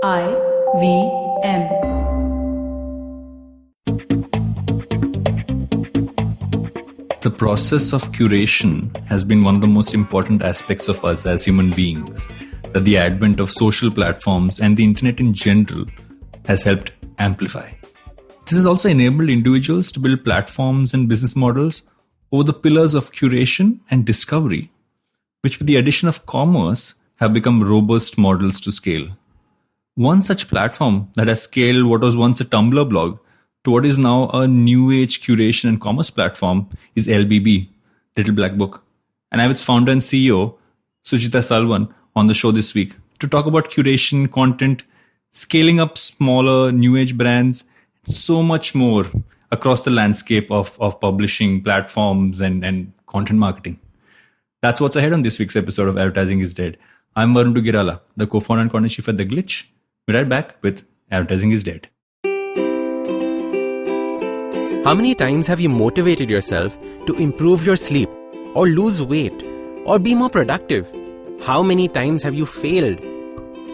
IVM. The process of curation has been one of the most important aspects of us as human beings that the advent of social platforms and the internet in general has helped amplify. This has also enabled individuals to build platforms and business models over the pillars of curation and discovery, which with the addition of commerce have become robust models to scale. One such platform that has scaled what was once a Tumblr blog to what is now a new age curation and commerce platform is LBB, Little Black Book. And I have its founder and CEO, Suchita Salwan, on the show this week to talk about curation, content, scaling up smaller new age brands, so much more across the landscape of publishing platforms and content marketing. That's what's ahead on this week's episode of Advertising is Dead. I'm Varun, the co-founder and content chief at The Glitch. We're right back with Advertising is Dead. How many times have you motivated yourself to improve your sleep or lose weight or be more productive? How many times have you failed?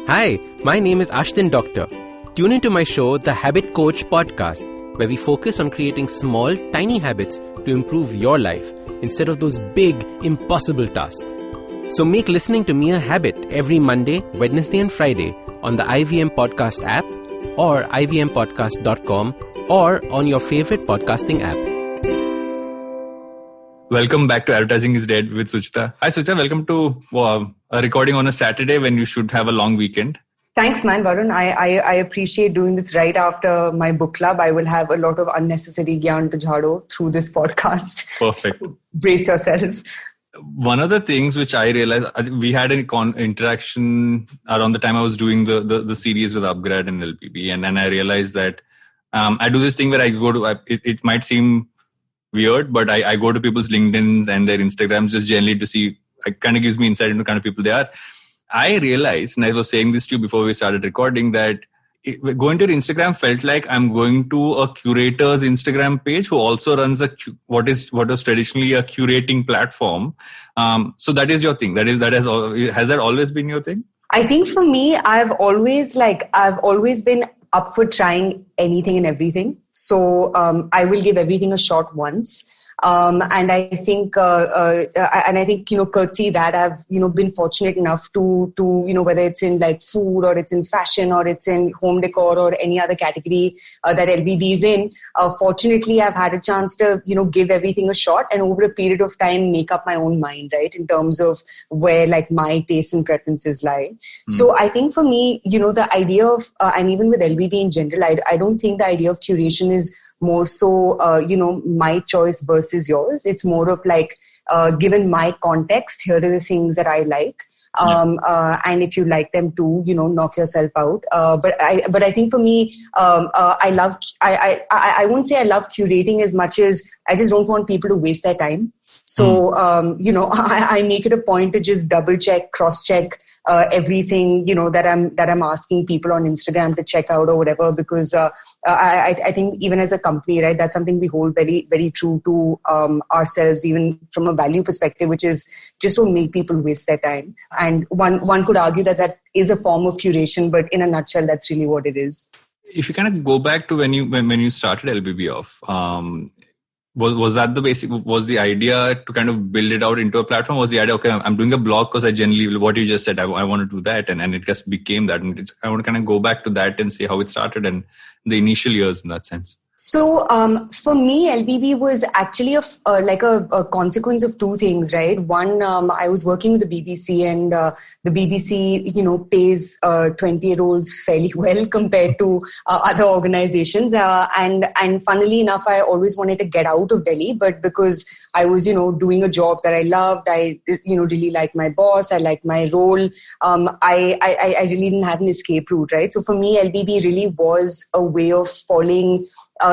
Hi, my name is Ashton Doctor. Tune into my show, The Habit Coach Podcast, where we focus on creating small, tiny habits to improve your life instead of those big, impossible tasks. So make listening to me a habit every Monday, Wednesday and Friday on the IVM Podcast app or ivmpodcast.com or on your favorite podcasting app. Welcome back to Advertising is Dead with Suchita. Hi Suchita, welcome to a recording on a Saturday when you should have a long weekend. Thanks, man, Varun. I appreciate doing this right after my book club. I will have a lot of unnecessary gyan to jhado through this podcast. Perfect. So brace yourself. One of the things which I realized, we had an interaction around the time I was doing the series with Upgrade and LPB. And then I realized that I do this thing where I go to, it might seem weird, but I go to people's LinkedIn's and their Instagrams just generally to see, it kind of gives me insight into the kind of people they are. I realized, and I was saying this to you before we started recording, that going to your Instagram felt like I'm going to a curator's Instagram page who also runs what was traditionally a curating platform. So that is your thing. Has that always been your thing? I think for me, I've always been up for trying anything and everything. So I will give everything a shot once. And I think, courtesy that I've, been fortunate enough to, whether it's in like food or it's in fashion or it's in home decor or any other category that LBB is in, fortunately, I've had a chance to, give everything a shot and over a period of time, make up my own mind, right? In terms of where like my tastes and preferences lie. So I think for me, the idea of, and even with LBB in general, I don't think the idea of curation is more so, my choice versus yours. It's more of like, given my context, here are the things that I like. And if you like them too, knock yourself out. But I think for me, I won't say I love curating as much as I just don't want people to waste their time. So, I make it a point to just double check, cross check, everything, that I'm asking people on Instagram to check out or whatever, because, I think even as a company, right, that's something we hold very, very true to, ourselves, even from a value perspective, which is just to make people waste their time. And one could argue that is a form of curation, but in a nutshell, that's really what it is. If you kind of go back to when you started LBB off, was that the basic, was the idea to kind of build it out into a platform? Was the idea, okay, I'm doing a blog because I generally, what you just said, I want to do that. And it just became that. And I want to kind of go back to that and see how it started and the initial years in that sense. So for me, LBB was actually a consequence of two things, right? One, I was working with the BBC and the BBC, pays 20-year-olds fairly well compared to other organizations. And funnily enough, I always wanted to get out of Delhi, but because I was, doing a job that I loved, I, really liked my boss, I liked my role, I really didn't have an escape route, right? So for me, LBB really was a way of falling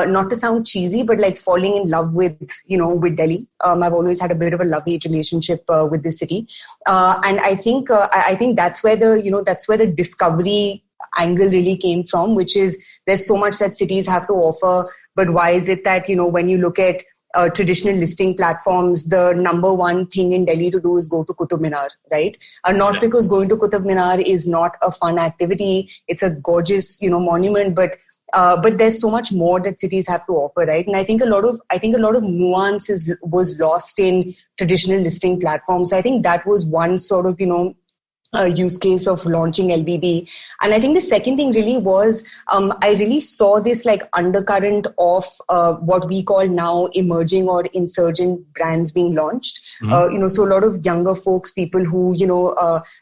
not to sound cheesy, but like falling in love with, with Delhi. I've always had a bit of a love-hate relationship with this city. And I think that's where the discovery angle really came from, which is there's so much that cities have to offer. But why is it that, when you look at traditional listing platforms, the number one thing in Delhi to do is go to Qutub Minar, right? Not because going to Qutub Minar is not a fun activity. It's a gorgeous, monument, but there's so much more that cities have to offer, right? And I think a lot of nuances was lost in traditional listing platforms. So I think that was one sort of, use case of launching LBB. And I think the second thing really was, I really saw this like undercurrent of what we call now emerging or insurgent brands being launched. So a lot of younger folks, people who,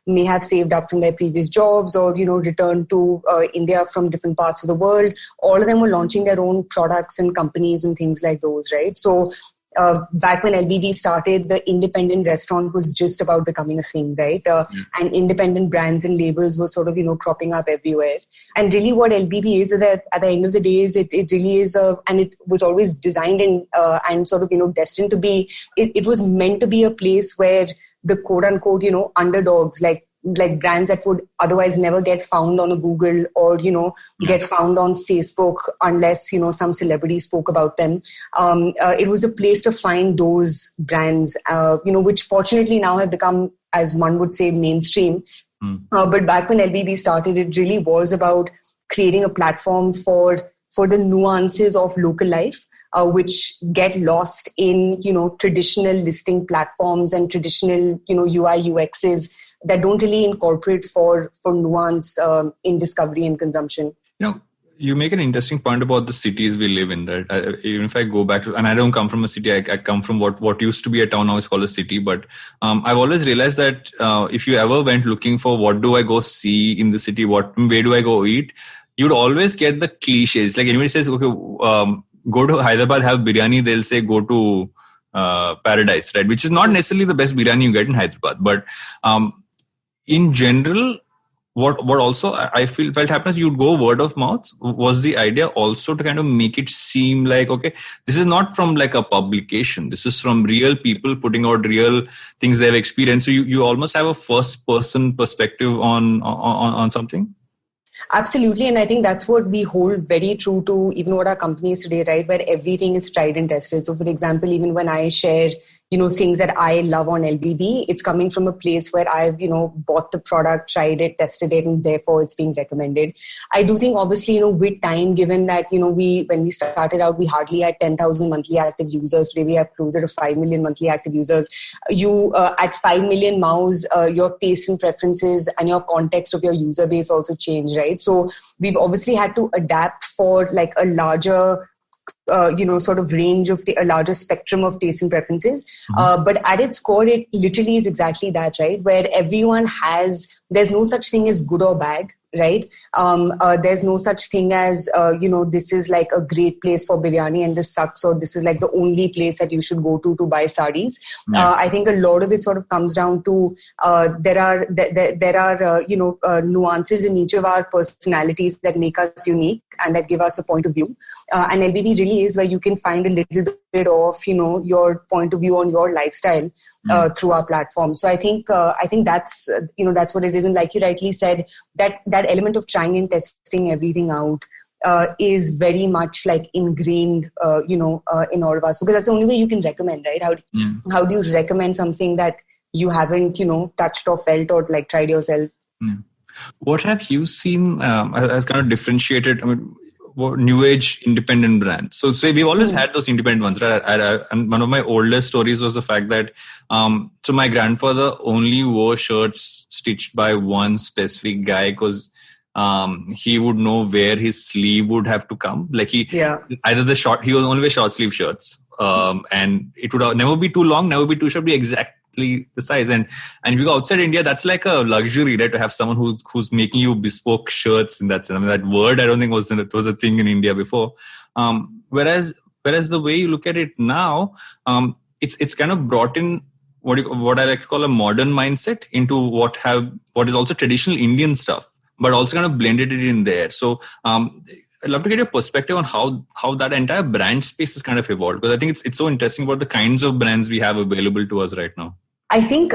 may have saved up from their previous jobs or, returned to India from different parts of the world, all of them were launching their own products and companies and things like those, right? So back when LBB started, the independent restaurant was just about becoming a thing, right? And independent brands and labels were sort of, cropping up everywhere. And really what LBB is that at the end of the day is it really is and it was always designed and sort of, destined to be, it was meant to be a place where the quote unquote, underdogs like brands that would otherwise never get found on a Google or, get found on Facebook unless, some celebrity spoke about them. It was a place to find those brands, which fortunately now have become, as one would say, mainstream. But back when LBB started, it really was about creating a platform for the nuances of local life. Which get lost in, traditional listing platforms and traditional, UI, UXs that don't really incorporate for nuance in discovery and consumption. You make an interesting point about the cities we live in, right? Even if I go back to, and I don't come from a city, I come from what used to be a town, now is called a city. But I've always realized that if you ever went looking for what do I go see in the city, where do I go eat, you'd always get the cliches. Like anybody says, okay, go to Hyderabad, have biryani, they'll say go to Paradise, right? Which is not necessarily the best biryani you get in Hyderabad. But in general, what also I felt happens, you'd go word of mouth. Was the idea also to kind of make it seem like, okay, this is not from like a publication. This is from real people putting out real things they've experienced. So you almost have a first person perspective on something. Absolutely. And I think that's what we hold very true to even what our company is today, right? Where everything is tried and tested. So for example, even when I share, things that I love on LBB, it's coming from a place where I've, bought the product, tried it, tested it, and therefore it's being recommended. I do think obviously, with time, given that, when we started out, we hardly had 10,000 monthly active users. Today we have closer to 5 million monthly active users. At 5 million MAUs, your tastes and preferences and your context of your user base also change, right? So we've obviously had to adapt for like a larger sort of range of a larger spectrum of tastes and preferences. But at its core, it literally is exactly that, right? Where everyone there's no such thing as good or bad, right? There's no such thing as, this is like a great place for biryani and this sucks, or this is like the only place that you should go to buy sarees. I think a lot of it sort of comes down to there are nuances in each of our personalities that make us unique and that give us a point of view. And LBB really is where you can find a little bit of, your point of view on your lifestyle through our platform. So I think that's what it is. And like you rightly said, that element of trying and testing everything out is very much like ingrained, in all of us, because that's the only way you can recommend, right? How do you recommend something that you haven't, touched or felt or like tried yourself? What have you seen as kind of differentiated? I mean, new age independent brands. So say we've always had those independent ones, right? And one of my oldest stories was the fact that so my grandfather only wore shirts stitched by one specific guy because he would know where his sleeve would have to come. Like he would only wear short sleeve shirts, and it would never be too long, never be too short, be exactly the size. And if you go outside India, that's like a luxury, right? To have someone who's making you bespoke shirts in that sense. I mean, that word I don't think was a thing in India before. Whereas the way you look at it now, it's kind of brought in what I like to call a modern mindset into what is also traditional Indian stuff, but also kind of blended it in there. So I'd love to get your perspective on how that entire brand space has kind of evolved, because I think it's so interesting about the kinds of brands we have available to us right now. I think,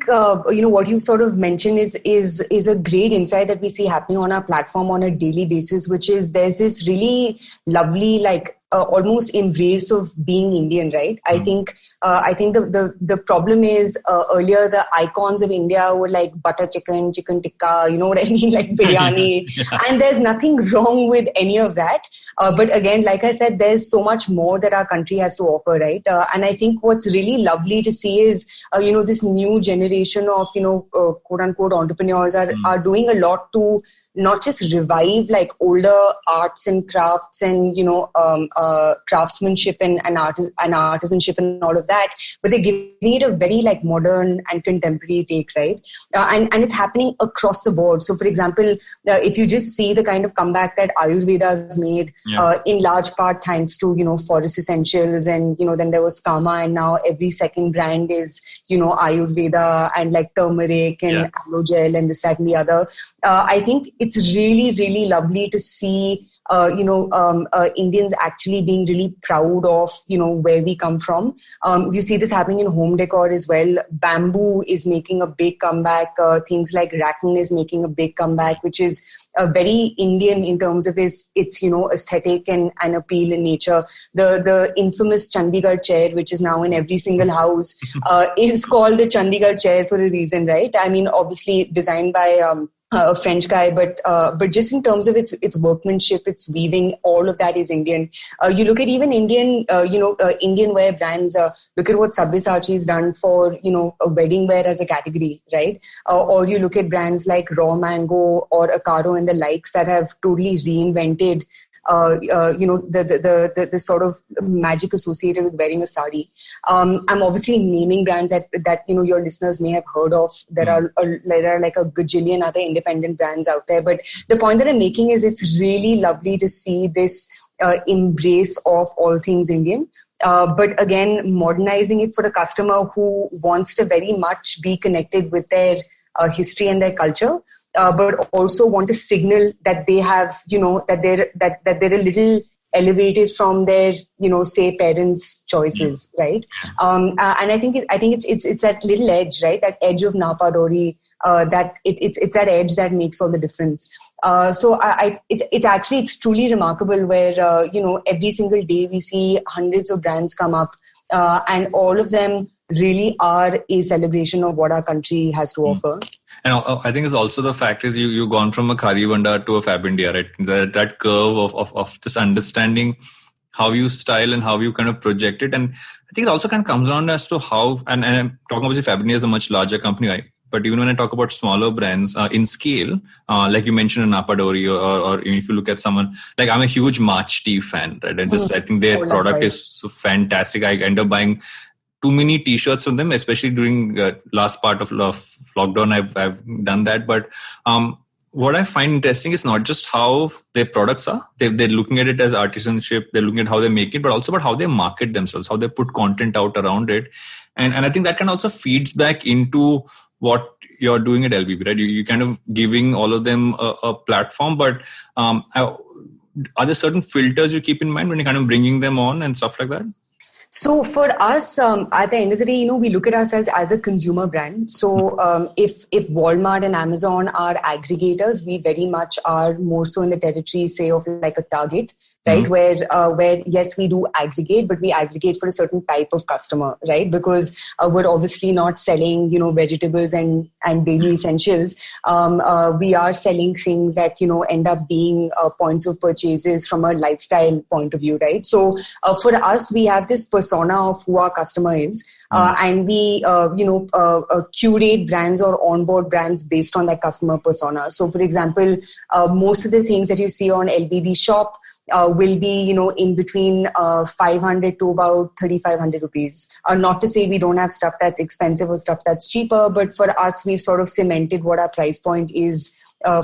what you sort of mentioned is a great insight that we see happening on our platform on a daily basis, which is there's this really lovely, like, almost embrace of being Indian, right? I think the problem is earlier the icons of India were like butter chicken, chicken tikka, you know what I mean, like biryani, and there's nothing wrong with any of that. But again, like I said, there's so much more that our country has to offer, right? And I think what's really lovely to see is this new generation of quote unquote entrepreneurs are doing a lot to not just revive like older arts and crafts and craftsmanship and artisanship and all of that, but they're giving it a very like modern and contemporary take, right? And it's happening across the board. So for example, if you just see the kind of comeback that Ayurveda has made, in large part thanks to forest essentials, and then there was Kama, and now every second brand is Ayurveda and like turmeric and aloe gel and this, that and the other. I think it's really, really lovely to see Indians actually being really proud of where we come from. You see this happening in home decor as well. Bamboo is making a big comeback. Things like rattan is making a big comeback, which is very Indian in terms of its aesthetic and appeal in nature. The infamous Chandigarh chair, which is now in every single house, is called the Chandigarh chair for a reason, right? I mean, obviously designed by a French guy, but just in terms of its workmanship, its weaving, all of that is Indian. You look at even Indian, Indian wear brands. Look at what Sabyasachi has done for a wedding wear as a category, right? Or you look at brands like Raw Mango or Acaro and the likes that have totally reinvented the sort of magic associated with wearing a sari. I'm obviously naming brands that your listeners may have heard of. There are like a gajillion other independent brands out there. But the point that I'm making is it's really lovely to see this embrace of all things Indian. But again, modernizing it for a customer who wants to very much be connected with their history and their culture. But also want to signal that they have, that they're a little elevated from their, say parents' choices, right? And I think it's that little edge, right? That edge of Napa Dori, that it's that edge that makes all the difference. So it's truly remarkable where every single day we see hundreds of brands come up, and all of them really are a celebration of what our country has to offer. And I think it's also the fact is you've gone from a Khadi Bandar to a Fab India, right? That curve of just understanding how you style and how you kind of project it. And I think it also kind of comes around as to how, and I'm talking about Fab India is a much larger company, right? But even when I talk about smaller brands in scale, like you mentioned, Napa Dori, or if you look at someone, like I'm a huge March Tea fan, right? And I think their product is so fantastic. I end up buying too many T-shirts from them, especially during last part of lockdown. I've done that. But what I find interesting is not just how their products are. They're looking at it as artisanship. They're looking at how they make it, but also about how they market themselves, how they put content out around it. And I think that can also feeds back into what you're doing at LBB, right? You kind of giving all of them a platform, but are there certain filters you keep in mind when you're kind of bringing them on and stuff like that? So for us, at the end of the day, we look at ourselves as a consumer brand. So if Walmart and Amazon are aggregators, we very much are more so in the territory, say, of like a Target, right? Where yes, we do aggregate, but we aggregate for a certain type of customer, right? Because we're obviously not selling, vegetables and daily essentials. We are selling things that, end up being points of purchases from a lifestyle point of view, right? So for us, we have this persona of who our customer is. And we, curate brands or onboard brands based on that customer persona. So for example, most of the things that you see on LBB shop will be, in between 500 to about 3,500 rupees. Not to say we don't have stuff that's expensive or stuff that's cheaper, but for us, we've sort of cemented what our price point is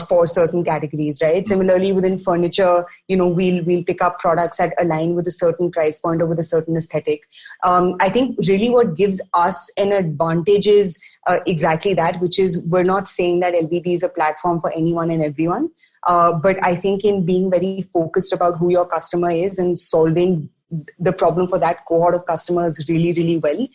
for certain categories, right? Similarly, within furniture, we'll pick up products that align with a certain price point or with a certain aesthetic. I think really what gives us an advantage is exactly that, which is we're not saying that LBB is a platform for anyone and everyone. But I think in being very focused about who your customer is and solving the problem for that cohort of customers really, really well,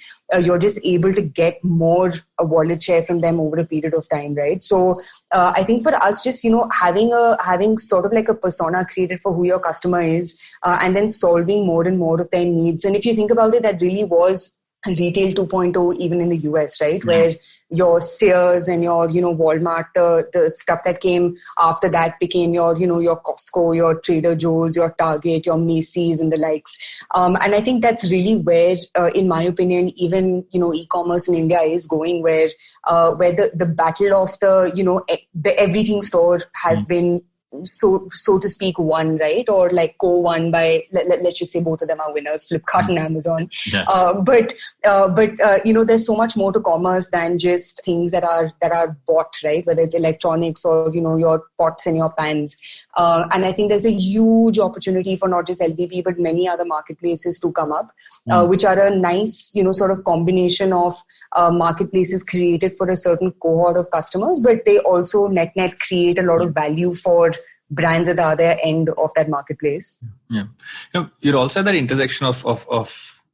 you're just able to get more wallet share from them over a period of time, right? So I think for us, just, having sort of like a persona created for who your customer is, and then solving more and more of their needs. And if you think about it, that really was retail 2.0 even in the US, right? Yeah. Where your Sears and your, Walmart, the stuff that came after that became your, your Costco, your Trader Joe's, your Target, your Macy's and the likes. And I think that's really where, in my opinion, even, e-commerce in India is going, where the battle of the everything store has been, so to speak, won, right? Or like co-won by, let's just say both of them are winners, Flipkart and Amazon. Yeah. But there's so much more to commerce than just things that are bought, right? Whether it's electronics or, your pots and your pans. And I think there's a huge opportunity for not just LBB, but many other marketplaces to come up, which are a nice, sort of combination of marketplaces created for a certain cohort of customers, but they also net create a lot of value for brands at the other end of that marketplace. Yeah. You're also at that intersection of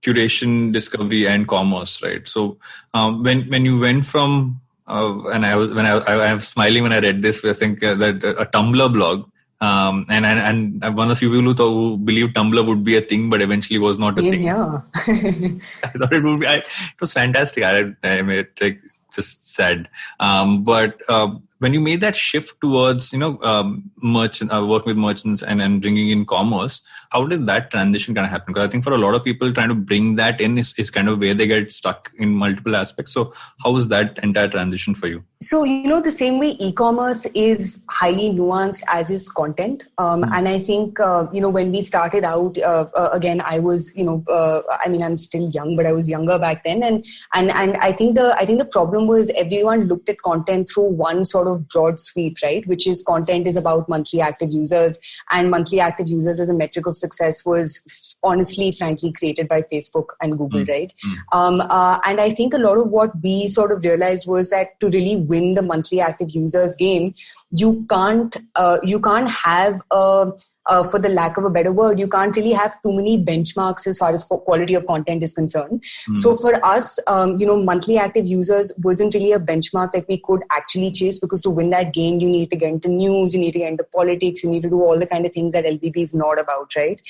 curation, discovery, and commerce, right? So when you went from and I was smiling when I read this, I think that a Tumblr blog, and I'm one of the few people who believe Tumblr would be a thing, but eventually was not a thing. Yeah. I thought it would be. It was fantastic. I made it just sad. But when you made that shift towards merchant working with merchants and bringing in commerce, how did that transition kind of happen? Because I think for a lot of people, trying to bring that in is kind of where they get stuck in multiple aspects. So how was that entire transition for you? So, the same way e-commerce is highly nuanced as is content. And I think, when we started out, again, I was, I'm still young, but I was younger back then. And I think the problem was everyone looked at content through one sort of broad sweep, right? Which is content is about monthly active users, and monthly active users as a metric of success was honestly, frankly, created by Facebook and Google, right? And I think a lot of what we sort of realized was that to really win the monthly active users game, you can't have for the lack of a better word, you can't really have too many benchmarks as far as quality of content is concerned. So for us, monthly active users wasn't really a benchmark that we could actually chase, because to win that game, you need to get into news, you need to get into politics, you need to do all the kind of things that LBB is not about, right?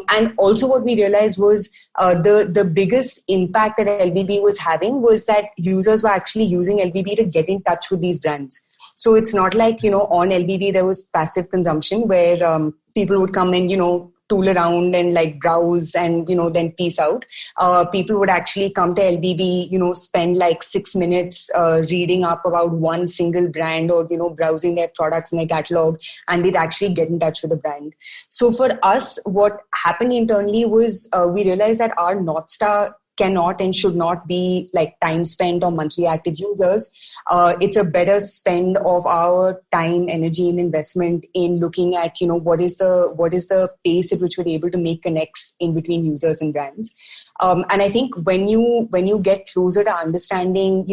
And also what we realized was the biggest impact that LBB was having was that users were actually using LBB to get in touch with these brands. So it's not like, on LBB, there was passive consumption where people would come and, tool around and like browse and, then peace out. People would actually come to LBB, spend like 6 minutes reading up about one single brand or, browsing their products in their catalog, and they'd actually get in touch with the brand. So for us, what happened internally was we realized that our North Star cannot and should not be like time spent on monthly active users. It's a better spend of our time, energy, and investment in looking at, what is the pace at which we're able to make connects in between users and brands. And I think when you get closer to understanding,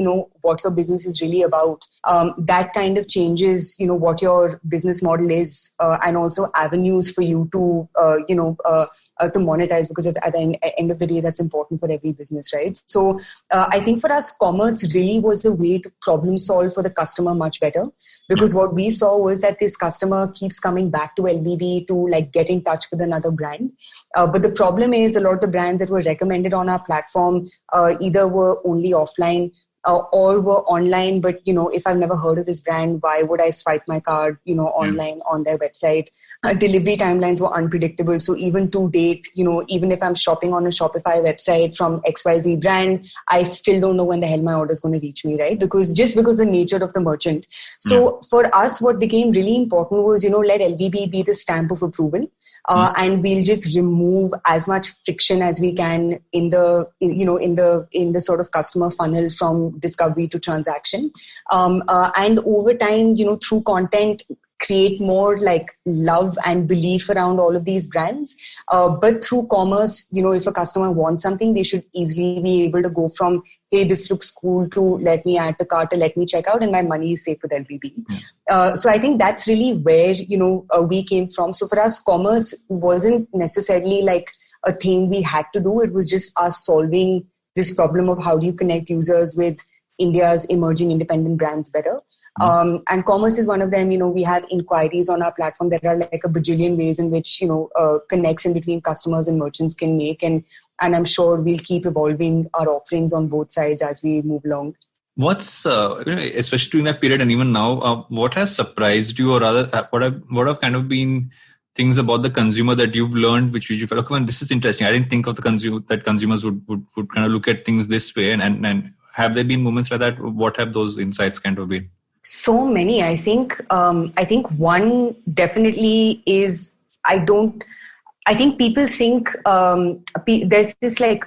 what your business is really about, that kind of changes, what your business model is, and also avenues for you to, to monetize, because at the end of the day, that's important for every business, right? So I think for us, commerce really was the way to problem solve for the customer much better, because what we saw was that this customer keeps coming back to LBB to like get in touch with another brand. But the problem is a lot of the brands that were recommended on our platform either were only offline or were online, but if I've never heard of this brand, why would I swipe my card online on their website? Delivery timelines were unpredictable, so even to date, even if I'm shopping on a Shopify website from XYZ brand, I still don't know when the hell my order is going to reach me, right? Because the nature of the merchant. So for us, what became really important was let LBB be the stamp of approval. And we'll just remove as much friction as we can in the sort of customer funnel from discovery to transaction. And over time, through content, create more like love and belief around all of these brands. But through commerce, if a customer wants something, they should easily be able to go from, hey, this looks cool, to let me add the cart, to let me check out, and my money is safe with LBB. So I think that's really where, we came from. So for us, commerce wasn't necessarily like a thing we had to do. It was just us solving this problem of how do you connect users with India's emerging independent brands better. And commerce is one of them. We have inquiries on our platform that are like a bajillion ways in which, connects in between customers and merchants can make. And I'm sure we'll keep evolving our offerings on both sides as we move along. What's, especially during that period and even now, what has surprised you, or rather, what have kind of been things about the consumer that you've learned, which you felt, okay, man, this is interesting. I didn't think of that consumers would kind of look at things this way. And have there been moments like that? What have those insights kind of been? So many. I think one definitely is, I think people think there's this like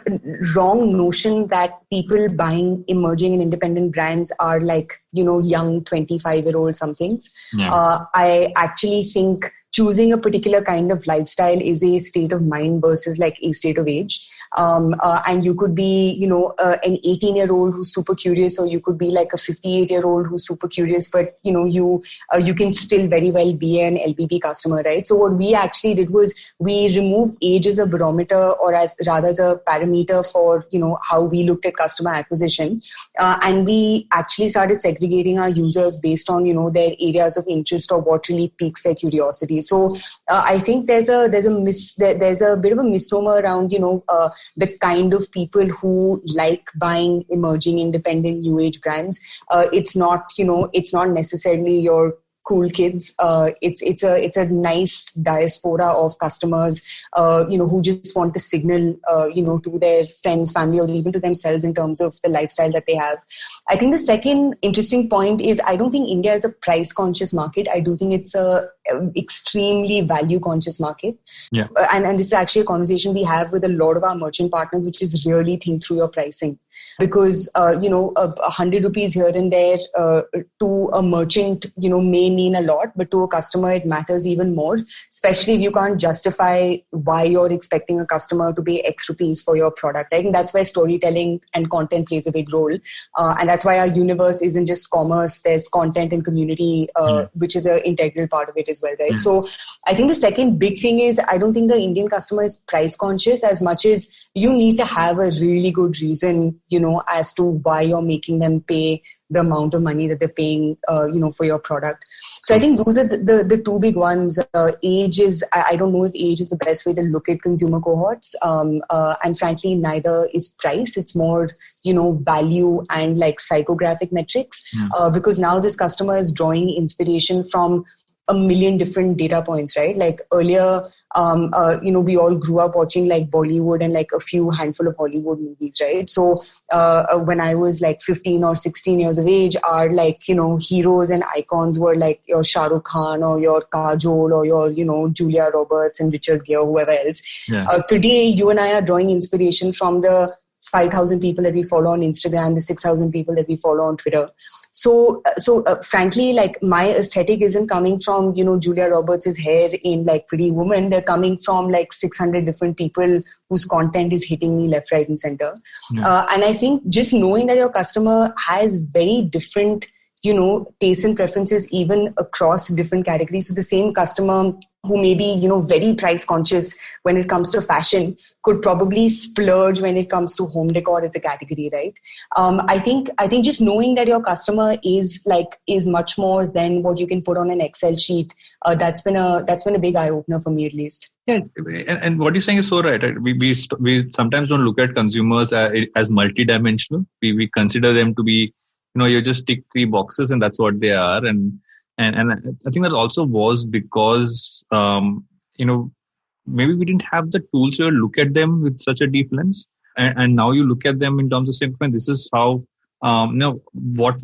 wrong notion that people buying emerging and independent brands are like, young 25-year-old somethings. Yeah. I actually think choosing a particular kind of lifestyle is a state of mind versus like a state of age. And you could be, an 18-year-old who's super curious, or you could be like a 58-year-old who's super curious, but, you can still very well be an LBB customer, right? So what we actually did was we removed age as a barometer, or as rather as a parameter for, how we looked at customer acquisition. And we actually started segregating our users based on, their areas of interest or what really piques their curiosity. So I think there's a bit of a misnomer around, the kind of people who like buying emerging independent new age brands. It's not necessarily your cool kids. It's a nice diaspora of customers, who just want to signal, to their friends, family, or even to themselves in terms of the lifestyle that they have. I think the second interesting point is I don't think India is a price conscious market. I do think it's a extremely value conscious market. Yeah. And this is actually a conversation we have with a lot of our merchant partners, which is really think through your pricing. Because, 100 rupees here and there to a merchant, may mean a lot, but to a customer, it matters even more, especially if you can't justify why you're expecting a customer to pay X rupees for your product, right? And that's where storytelling and content plays a big role. And that's why our universe isn't just commerce, there's content and community, which is an integral part of it as well, right? So I think the second big thing is I don't think the Indian customer is price conscious as much as you need to have a really good reason, as to why you're making them pay the amount of money that they're paying, for your product. So I think those are the two big ones. Age is, I don't know if age is the best way to look at consumer cohorts. And frankly, neither is price. It's more, value and like psychographic metrics. Because now this customer is drawing inspiration from a million different data points, right? Like earlier, we all grew up watching like Bollywood and like a few handful of Hollywood movies, right? So when I was like 15 or 16 years of age, our like, heroes and icons were like your Shah Rukh Khan or your Kajol or your, Julia Roberts and Richard Gere, whoever else. Yeah. Today, you and I are drawing inspiration from the 5,000 people that we follow on Instagram, the 6,000 people that we follow on Twitter. So frankly, like my aesthetic isn't coming from, Julia Roberts' hair in like Pretty Woman. They're coming from like 600 different people whose content is hitting me left, right, and center. Yeah. And I think just knowing that your customer has very different, tastes and preferences even across different categories. So the same customer who may be, very price conscious when it comes to fashion could probably splurge when it comes to home decor as a category, right? I think just knowing that your customer is much more than what you can put on an Excel sheet. That's been a big eye opener for me at least. Yeah, and what you're saying is so right. We sometimes don't look at consumers as multidimensional. We consider them to be, you just tick 3 boxes and that's what they are. And I think that also was because, maybe we didn't have the tools to look at them with such a deep lens. And now you look at them in terms of saying, this is how, what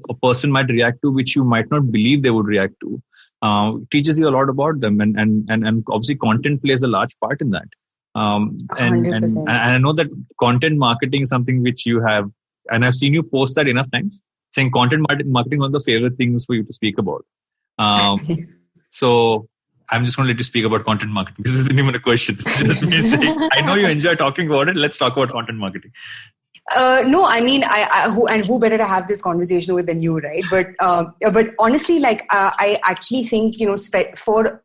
a person might react to, which you might not believe they would react to. It teaches you a lot about them. And obviously content plays a large part in that. And I know that content marketing is something which you have, and I've seen you post that enough times, saying content marketing is one of the favorite things for you to speak about. So I'm just going to let you speak about content marketing. This isn't even a question. It's just me saying, I know you enjoy talking about it. Let's talk about content marketing. No, I mean, who better to have this conversation with than you, right? But honestly, like, I actually think, for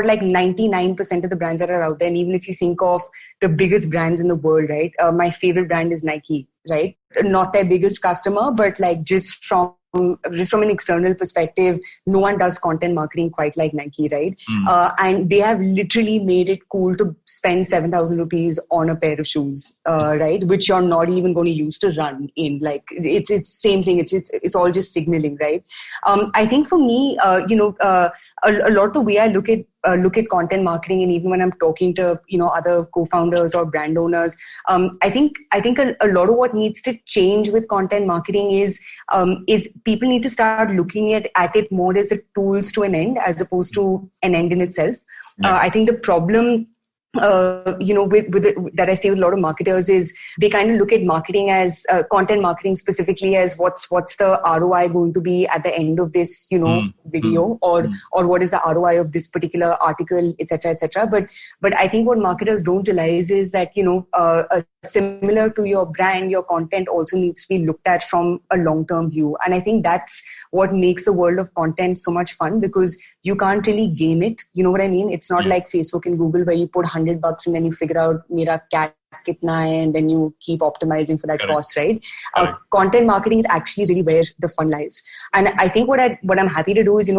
like 99% of the brands that are out there, and even if you think of the biggest brands in the world, right? My favorite brand is Nike, right? Not their biggest customer, but like just from an external perspective, no one does content marketing quite like Nike, right? And they have literally made it cool to spend 7,000 rupees on a pair of shoes, right? Which you're not even going to use to run in. Like, it's same thing. It's all just signaling, right? I think for me, a lot of the way I look at content marketing, and even when I'm talking to other co-founders or brand owners, I think a lot of what needs to change with content marketing is people need to start looking at it more as a tools to an end as opposed to an end in itself. Yeah. I think the problem that I see with a lot of marketers is they kind of look at marketing as content marketing specifically as what's the ROI going to be at the end of this video, or what is the ROI of this particular article, etc., etc. But I think what marketers don't realize is that similar to your brand, your content also needs to be looked at from a long-term view, and I think that's what makes the world of content so much fun, because you can't really game it. You know what I mean? It's not like Facebook and Google where you put $100 and then you figure out mera CAC kitna hai, and then you keep optimizing for that cost, right? Content marketing is actually really where the fun lies. And I think what I'm happy to do is,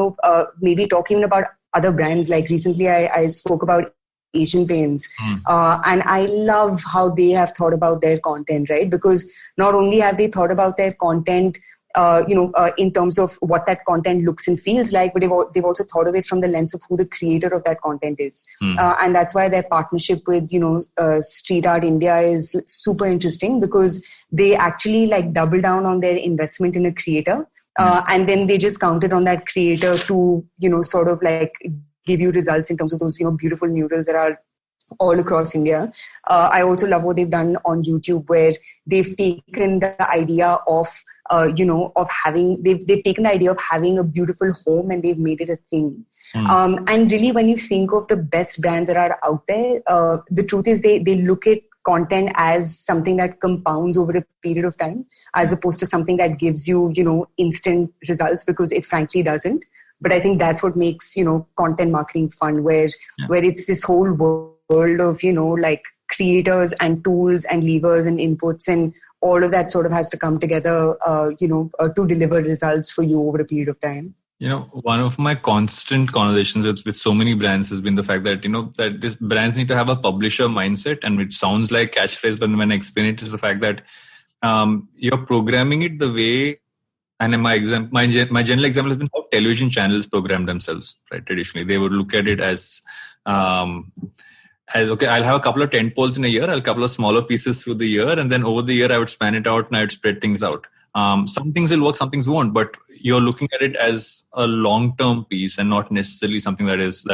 maybe talking about other brands. Like recently I spoke about Asian Paints, and I love how they have thought about their content, right? Because not only have they thought about their content in terms of what that content looks and feels like, but they've also thought of it from the lens of who the creator of that content is. And that's why their partnership with, Street Art India is super interesting, because they actually like double down on their investment in a creator. And then they just counted on that creator to, sort of like give you results in terms of those, beautiful murals that are all across India. I also love what they've done on YouTube, where they've taken the idea of they've taken the idea of having a beautiful home and they've made it a thing. And really, when you think of the best brands that are out there, the truth is they look at content as something that compounds over a period of time, as opposed to something that gives you, instant results, because it frankly doesn't. But I think that's what makes, content marketing fun, where it's this whole world of, like creators and tools and levers and inputs, and all of that sort of has to come together, to deliver results for you over a period of time. One of my constant conversations with so many brands has been the fact that, that these brands need to have a publisher mindset, and it sounds like catchphrase, but when I explain it, is the fact that you're programming it the way. And my general example has been how television channels program themselves, right? Traditionally, they would look at it as okay, I'll have a couple of tent poles in a year, I'll have a couple of smaller pieces through the year, and then over the year I would span it out and I would spread things out. Some things will work, some things won't, but you're looking at it as a long-term piece and not necessarily something that is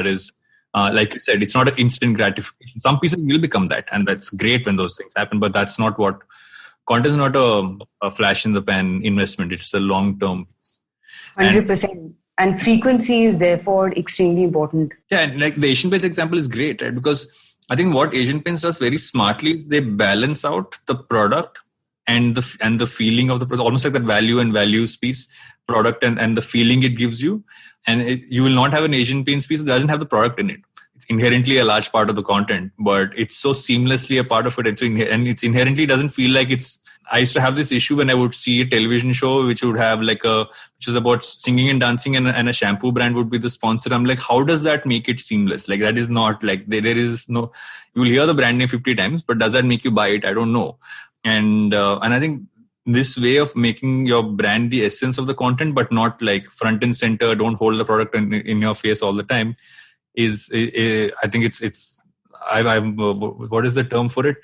like you said, it's not an instant gratification. Some pieces will become that, and that's great when those things happen, but that's not what. Content is not a flash in the pan investment. It's a long-term piece. 100%. And frequency is therefore extremely important. Yeah, and like the Asian Paints example is great, right? Because I think what Asian Paints does very smartly is they balance out the product and the feeling of the product, almost like that value and values piece, product and the feeling it gives you. And you will not have an Asian Paints piece that doesn't have the product in it. It's inherently a large part of the content, but it's so seamlessly a part of it. And it's inherently doesn't feel like it's. I used to have this issue when I would see a television show which would have which is about singing and dancing, and a shampoo brand would be the sponsor. I'm like, how does that make it seamless? Like, that is not like there is no. You will hear the brand name 50 times, but does that make you buy it? I don't know. And I think this way of making your brand the essence of the content, but not like front and center. Don't hold the product in your face all the time. Is I think it's what is the term for it?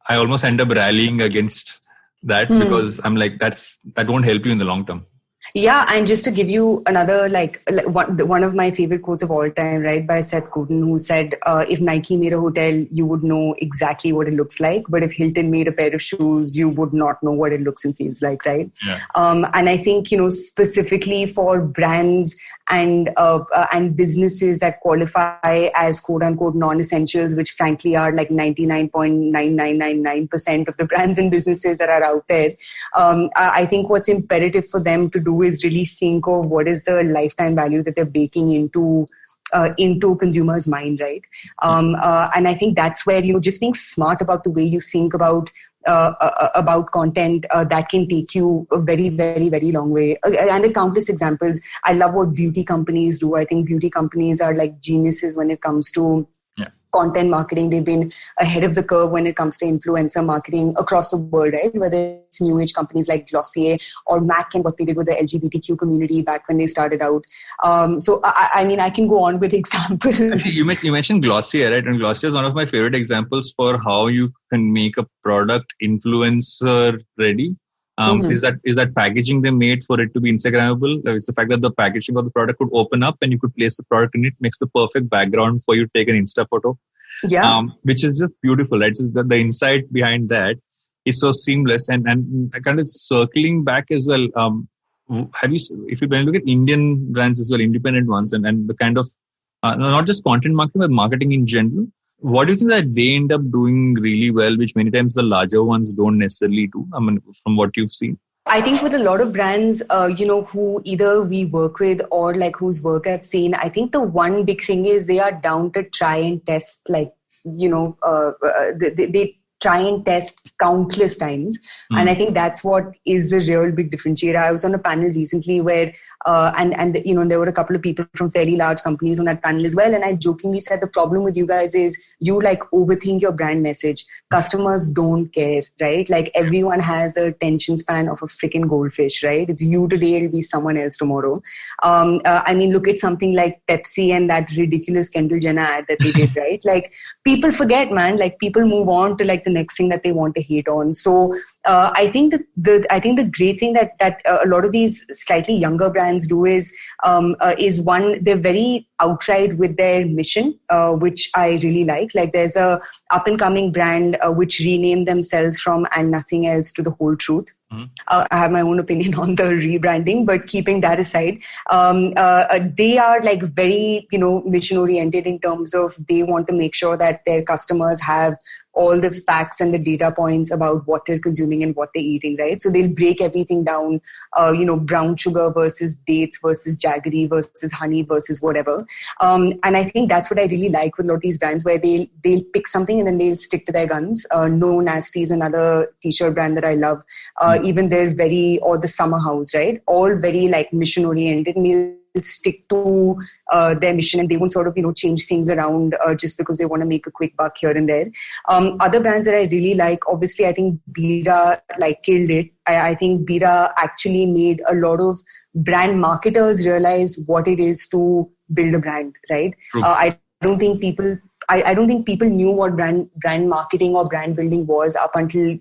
I almost end up rallying against that because I'm like, that won't help you in the long term. Yeah, and just to give you another, one of my favorite quotes of all time, right, by Seth Godin, who said, if Nike made a hotel, you would know exactly what it looks like. But if Hilton made a pair of shoes, you would not know what it looks and feels like, right? Yeah. And I think, specifically for brands and businesses that qualify as quote unquote non-essentials, which frankly are like 99.9999% of the brands and businesses that are out there. I think what's imperative for them to do is really think of what is the lifetime value that they're baking into consumers' mind, right? And I think that's where, just being smart about the way you think about content, that can take you a very, very, very long way. And the countless examples. I love what beauty companies do. I think beauty companies are like geniuses when it comes to content marketing. They've been ahead of the curve when it comes to influencer marketing across the world, right? Whether it's new age companies like Glossier or MAC and what they did with the LGBTQ community back when they started out. So I mean, I can go on with examples. Actually, you mentioned Glossier, right? And Glossier is one of my favorite examples for how you can make a product influencer ready. Is that packaging they made for it to be Instagrammable? It's the fact that the packaging of the product could open up and you could place the product in it, makes the perfect background for you to take an Insta photo. Yeah. Which is just beautiful, right? So the insight behind that is so seamless. And kind of circling back as well, when you look at Indian brands as well, independent ones, and the kind of, not just content marketing, but marketing in general, what do you think that they end up doing really well, which many times the larger ones don't necessarily do? I mean, from what you've seen. I think with a lot of brands, who either we work with or like whose work I've seen, I think the one big thing is they are down to try and test, they try and test countless times. And I think that's what is the real big differentiator. I was on a panel recently where, there were a couple of people from fairly large companies on that panel as well. And I jokingly said, the problem with you guys is you like overthink your brand message. Customers don't care, right? Like everyone has a attention span of a freaking goldfish, right? It's you today, it'll be someone else tomorrow. Look at something like Pepsi and that ridiculous Kendall Jenner ad that they did, right? Like people forget, man, like people move on to like the next thing that they want to hate on. So I think the great thing that a lot of these slightly younger brands do is one, they're very outright with their mission, which I really like. Like there's a up and coming brand which renamed themselves from And Nothing Else to The Whole Truth. I have my own opinion on the rebranding, but keeping that aside, they are like very, mission oriented in terms of they want to make sure that their customers have all the facts and the data points about what they're consuming and what they're eating, right? So they'll break everything down, brown sugar versus dates versus jaggery versus honey versus whatever. And I think that's what I really like with a lot of these brands, where they'll pick something and then they'll stick to their guns. No Nasty is another t-shirt brand that I love. Even they're or the Summer House, right? All very like mission oriented, and they'll stick to their mission, and they won't sort of change things around just because they want to make a quick buck here and there. Other brands that I really like, obviously I think Bira like killed it. I think Bira actually made a lot of brand marketers realize what it is to build a brand, right? I don't think people knew what brand marketing or brand building was up until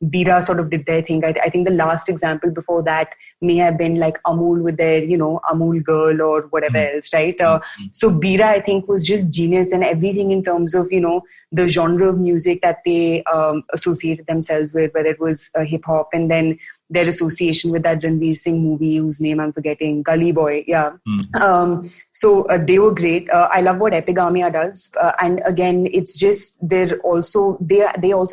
Bira sort of did their thing. I think the last example before that may have been like Amul with their Amul Girl or whatever else, right? So Bira I think was just genius, and everything in terms of the genre of music that they associated themselves with, whether it was hip hop, and then their association with that Ranveer Singh movie whose name I'm forgetting, Gully Boy. Yeah. So they were great. I love what Epigamia does. And again, it's just, they also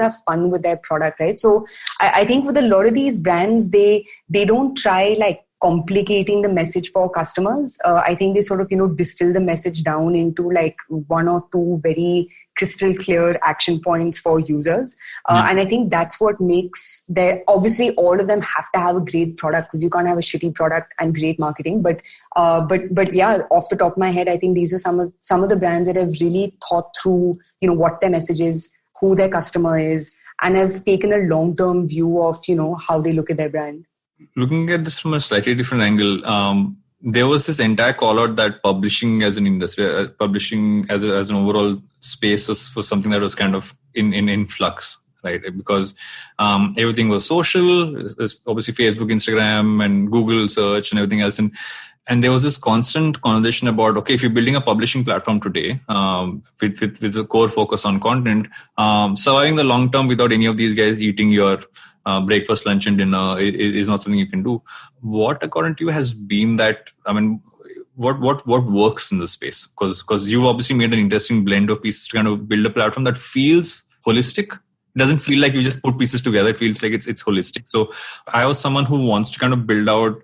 have fun with their product, right? So I think with a lot of these brands, they don't try like complicating the message for customers. I think they sort of, distill the message down into like one or two very crystal clear action points for users. And I think that's what makes obviously all of them have to have a great product, because you can't have a shitty product and great marketing. But yeah, off the top of my head, I think these are some of the brands that have really thought through, what their message is, who their customer is, and have taken a long-term view of, how they look at their brand. Looking at this from a slightly different angle, there was this entire call out that publishing as an industry, publishing as an overall space was for something that was kind of in flux, right? Because everything was social. It's obviously Facebook, Instagram, and Google search and everything else. And there was this constant conversation about, okay, if you're building a publishing platform today with a core focus on content, surviving the long term without any of these guys eating your breakfast, lunch, and dinner is not something you can do. What, according to you, has been that? I mean, what works in this space? Because you've obviously made an interesting blend of pieces to kind of build a platform that feels holistic. It doesn't feel like you just put pieces together. It feels like it's holistic. So I was someone who wants to kind of build out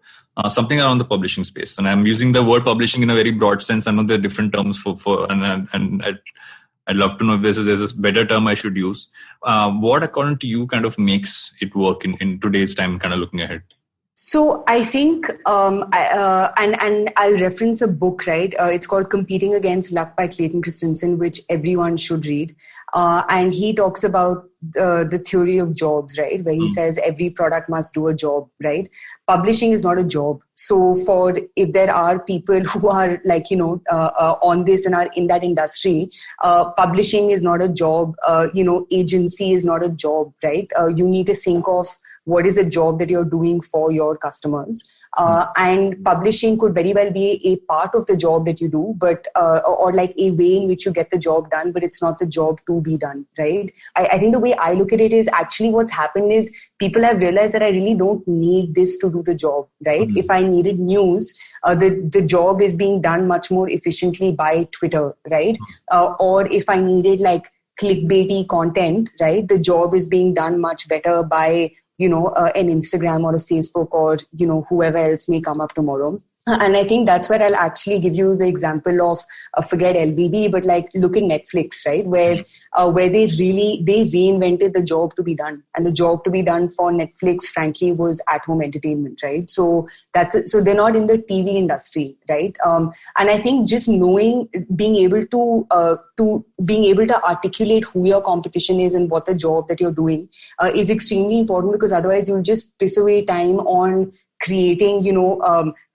something around the publishing space, and I'm using the word publishing in a very broad sense. I know there are different terms for and I'd love to know if there's a better term I should use. What, according to you, kind of makes it work in today's time, kind of looking ahead? So I think, and I'll reference a book, right? It's called Competing Against Luck by Clayton Christensen, which everyone should read. And he talks about the theory of jobs, right? Where he says every product must do a job, right? Publishing is not a job. So if there are people who are like, on this and are in that industry, publishing is not a job, agency is not a job, right? You need to think of what is a job that you're doing for your customers. And publishing could very well be a part of the job that you do, but or like a way in which you get the job done, but it's not the job to be done, right? I think the way I look at it is actually what's happened is people have realized that I really don't need this to do the job, right? If I needed news, the job is being done much more efficiently by Twitter, right? Or if I needed like clickbaity content, right? The job is being done much better by an Instagram or a Facebook or, whoever else may come up tomorrow. And I think that's where I'll actually give you the example of, forget LBB, but like look at Netflix, right? Where they reinvented the job to be done. And the job to be done for Netflix, frankly, was at-home entertainment, right? So so they're not in the TV industry, right? And I think just being able to articulate who your competition is and what the job that you're doing is extremely important, because otherwise you'll just piss away time on creating,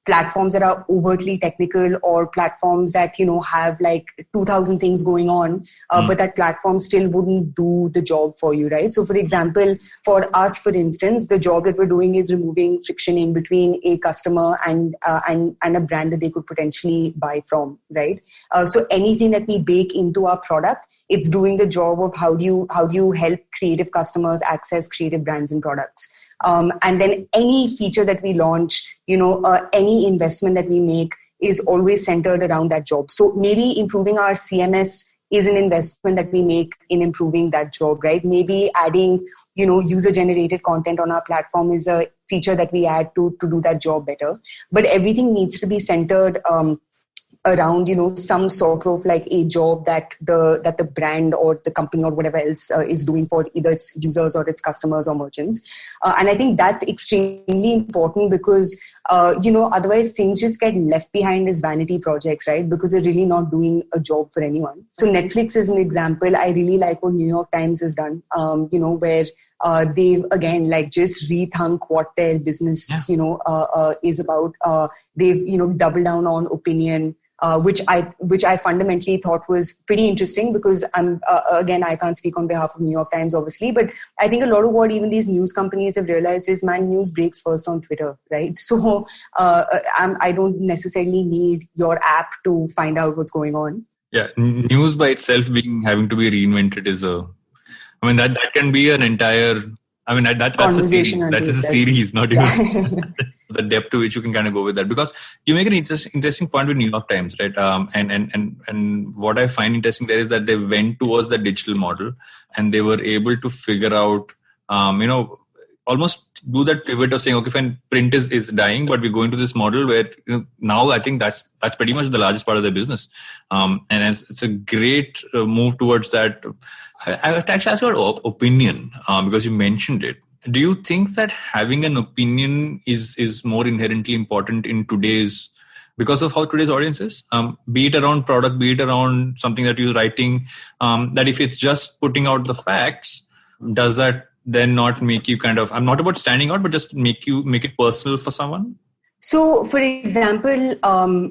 platforms that are overtly technical or platforms that, have like 2,000 things going on, but that platform still wouldn't do the job for you, right? So for example, for us, for instance, the job that we're doing is removing friction in between a customer and a brand that they could potentially buy from, right? So anything that we bake into our product, it's doing the job of how do you help creative customers access creative brands and products. And then any feature that we launch, any investment that we make is always centered around that job. So maybe improving our CMS is an investment that we make in improving that job, right? Maybe adding, user-generated content on our platform is a feature that we add to do that job better. But everything needs to be centered around, some sort of like a job that the brand or the company or whatever else is doing for either its users or its customers or merchants. And I think that's extremely important because, otherwise things just get left behind as vanity projects, right? Because they're really not doing a job for anyone. So Netflix is an example. I really like what New York Times has done, where they've again like just rethunk what their business, is about. They've doubled down on opinion. Which I fundamentally thought was pretty interesting because I can't speak on behalf of New York Times obviously, but I think a lot of what even these news companies have realized is news breaks first on Twitter, right? So I don't necessarily need your app to find out what's going on. Yeah, news by itself having to be reinvented is that can be an entire. That's a series. That's a series, not even the depth to which you can kind of go with that. Because you make an interesting point with New York Times, right? And what I find interesting there is that they went towards the digital model and they were able to figure out, almost do that pivot of saying, okay, fine, print is dying, but we're going to this model where now I think that's pretty much the largest part of their business. And it's a great move towards that. I would actually ask your opinion because you mentioned it. Do you think that having an opinion is more inherently important in today's, because of how today's audience is, be it around product, be it around something that you're writing, that if it's just putting out the facts, does that then not make you kind of, I'm not about standing out, but just make it personal for someone? So, for example,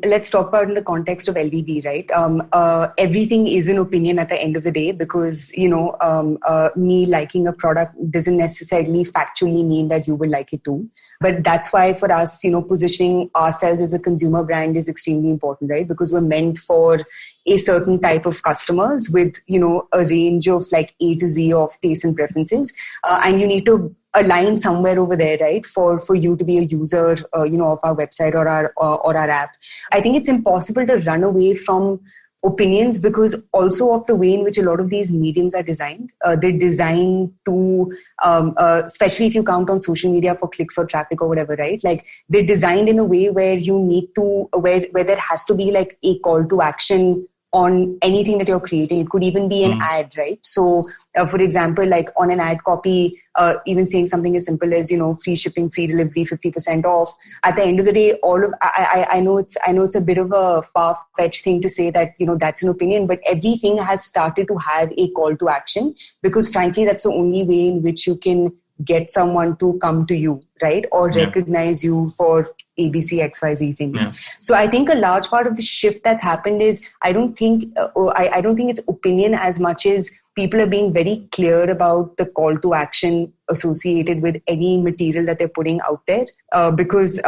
let's talk about in the context of LVB, right? Everything is an opinion at the end of the day because, me liking a product doesn't necessarily factually mean that you will like it too. But that's why for us, positioning ourselves as a consumer brand is extremely important, right? Because we're meant for a certain type of customers with, a range of like A to Z of tastes and preferences. And you need to align somewhere over there, right? For you to be a user, of our website or our app. I think it's impossible to run away from opinions because also of the way in which a lot of these mediums are designed. They're designed to, especially if you count on social media for clicks or traffic or whatever, right? Like they're designed in a way where you need to, where there has to be like a call to action on anything that you're creating. It could even be an ad, right? So, for example, like on an ad copy, even saying something as simple as, free shipping, free delivery, 50% off. At the end of the day, I know it's a bit of a far-fetched thing to say that, that's an opinion, but everything has started to have a call to action because frankly, that's the only way in which you can get someone to come to you, right? Or recognize you for ABC, XYZ things. Yeah. So I think a large part of the shift that's happened is I don't think it's opinion as much as people are being very clear about the call to action associated with any material that they're putting out there. Because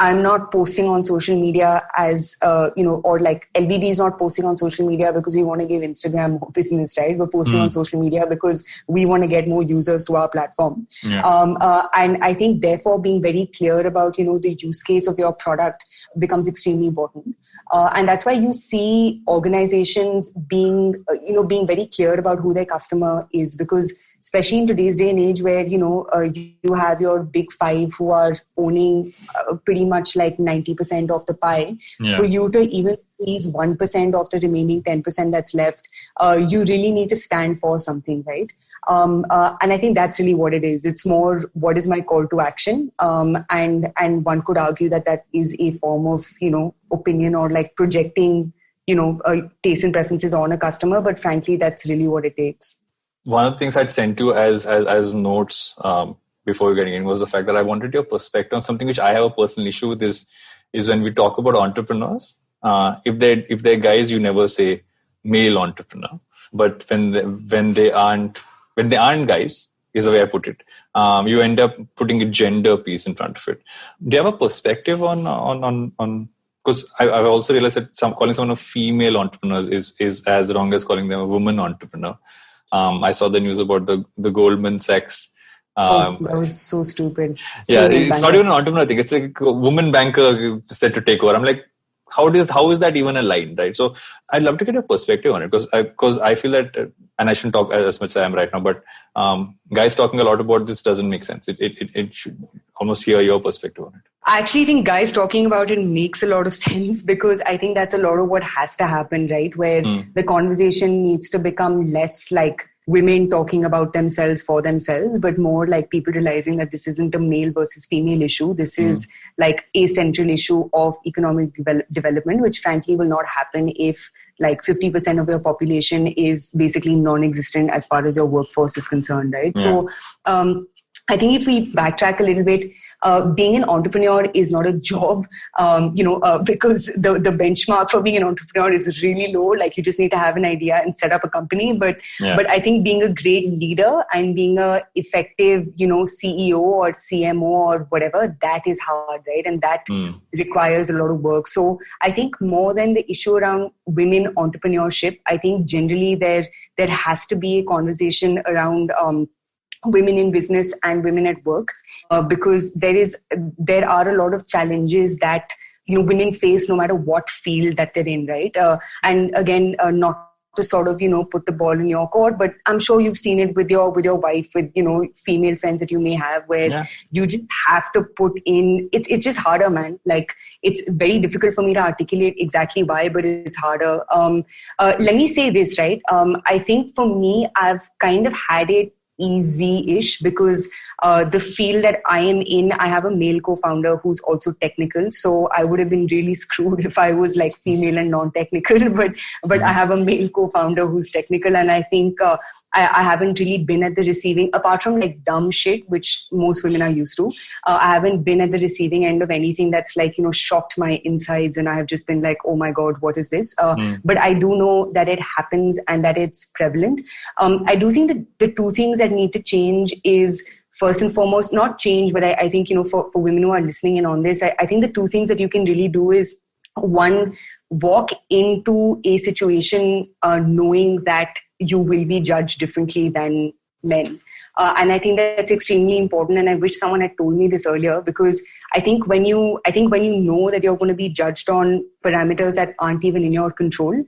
I'm not posting on social media as, or like LVB is not posting on social media because we want to give Instagram more business, right? We're posting on social media because we want to get more users to our platform. Yeah. And I think therefore being very clear about, the use case of your product becomes extremely important. And that's why you see organizations being very clear about who their customer is because especially in today's day and age where, you have your big five who are owning pretty much like 90% of the pie. Yeah. For you to even squeeze 1% of the remaining 10% that's left, you really need to stand for something, right? And I think that's really what it is. It's more, what is my call to action? And one could argue that is a form of, opinion or like projecting, taste and preferences on a customer. But frankly, that's really what it takes. One of the things I'd sent you as notes before getting in was the fact that I wanted your perspective on something which I have a personal issue with is when we talk about entrepreneurs. If they're guys, you never say male entrepreneur, but when they aren't guys, is the way I put it. You end up putting a gender piece in front of it. Do you have a perspective on? Because I've also realized that calling someone a female entrepreneur is as wrong as calling them a woman entrepreneur. I saw the news about the Goldman Sachs. That was so stupid. Yeah, it's not even an entrepreneur thing. It's a woman banker set to take over. I'm like, how is that even a line, right? So I'd love to get your perspective on it because I feel that, and I shouldn't talk as much as I am right now, but guys talking a lot about this doesn't make sense. It should almost hear your perspective on it. I actually think guys talking about it makes a lot of sense because I think that's a lot of what has to happen, right? Where the conversation needs to become less like women talking about themselves for themselves, but more like people realizing that this isn't a male versus female issue. This is like a central issue of economic development, which frankly will not happen if like 50% of your population is basically non-existent as far as your workforce is concerned, right? Yeah. So, I think if we backtrack a little bit, being an entrepreneur is not a job, because the benchmark for being an entrepreneur is really low. Like you just need to have an idea and set up a company. But I think being a great leader and being a effective, CEO or CMO or whatever, that is hard, right? And that requires a lot of work. So I think more than the issue around women entrepreneurship, I think generally there has to be a conversation around women in business and women at work, because there are a lot of challenges that women face no matter what field that they're in, right? And again, not to sort of put the ball in your court, but I'm sure you've seen it with your wife, with female friends that you may have, where you just have to put in. It's just harder, man. Like it's very difficult for me to articulate exactly why, but it's harder. Let me say this, right? I think for me, I've kind of had it easy-ish because the field that I am in, I have a male co-founder who's also technical. So I would have been really screwed if I was like female and non-technical. But I have a male co-founder who's technical, and I think I haven't really been at the receiving, apart from like dumb shit, which most women are used to. I haven't been at the receiving end of anything that's like, shocked my insides, and I have just been like, oh my God, what is this? But I do know that it happens and that it's prevalent. I do think that the two things that need to change is, first and foremost, not change, but I think, for women who are listening in on this, I think the two things that you can really do is, one, walk into a situation knowing that you will be judged differently than men. And I think that's extremely important. And I wish someone had told me this earlier, because I think when you know that you're going to be judged on parameters that aren't even in your control,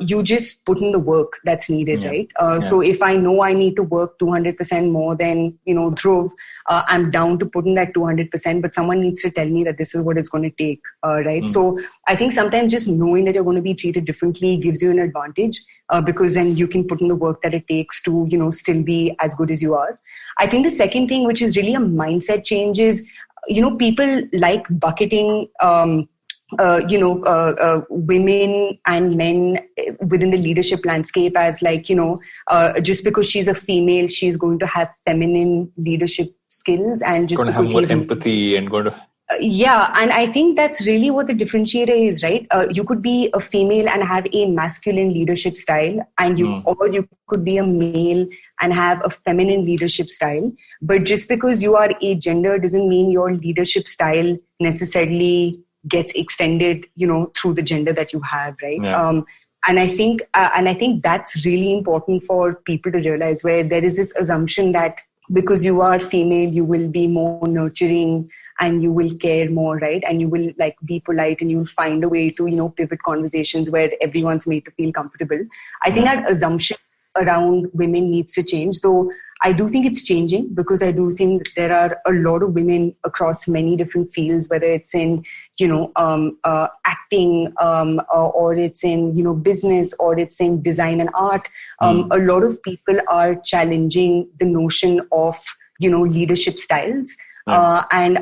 you just put in the work that's needed, right? So if I know I need to work 200% more than, Dhruv, I'm down to put in that 200%, but someone needs to tell me that this is what it's going to take, right? So I think sometimes just knowing that you're going to be treated differently gives you an advantage, because then you can put in the work that it takes to, still be as good as you are. I think the second thing, which is really a mindset change, is, people like bucketing, women and men within the leadership landscape as like, just because she's a female, she's going to have feminine leadership skills, and just going to have more empathy and going to... Yeah, and I think that's really what the differentiator is, right? You could be a female and have a masculine leadership style, and or you could be a male and have a feminine leadership style. But just because you are a gender doesn't mean your leadership style necessarily gets extended, through the gender that you have, right? Yeah. And I think that's really important for people to realize, where there is this assumption that because you are female, you will be more nurturing and you will care more, right? And you will like be polite, and you'll find a way to, pivot conversations where everyone's made to feel comfortable. I think that assumption around women needs to change, though I do think it's changing, because I do think there are a lot of women across many different fields, whether it's in, acting, or it's in, business, or it's in design and art. A lot of people are challenging the notion of, leadership styles. And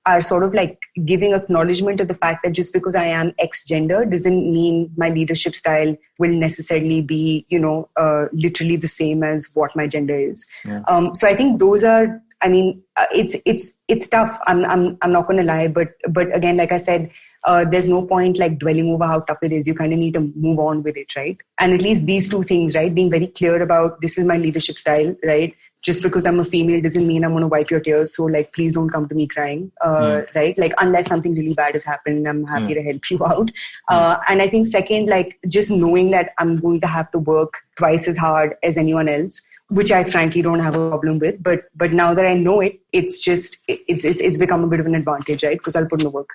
are sort of like giving acknowledgement of the fact that just because I am X gender doesn't mean my leadership style will necessarily be, literally the same as what my gender is. So I think those are, it's tough. I'm not going to lie, but again, like I said, there's no point like dwelling over how tough it is. You kind of need to move on with it, right? And at least these two things, right? Being very clear about this is my leadership style, right? Just because I'm a female doesn't mean I'm going to wipe your tears. So like, please don't come to me crying, right? Like, unless something really bad has happened, I'm happy to help you out. And I think second, like just knowing that I'm going to have to work twice as hard as anyone else, which I frankly don't have a problem with. But now that I know it, it's just, it's become a bit of an advantage, right? Because I'll put in the work.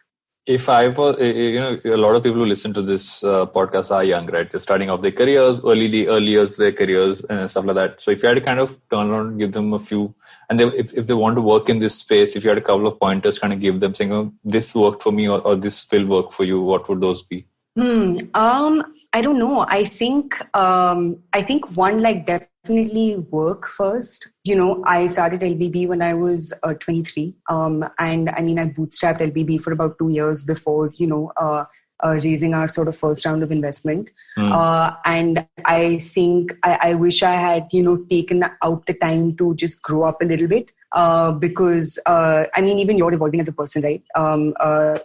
If I was, a lot of people who listen to this podcast are young, right? They're starting off their careers, early years of their careers and stuff like that. So if you had to kind of turn around and give them a few, and if they want to work in this space, if you had a couple of pointers, kind of give them saying, this worked for me or this will work for you, what would those be? I don't know. I think one, like definitely work first. I started LBB when I was 23. And I bootstrapped LBB for about 2 years before, raising our sort of first round of investment. And I think I wish I had, taken out the time to just grow up a little bit. Because even you're evolving as a person, right?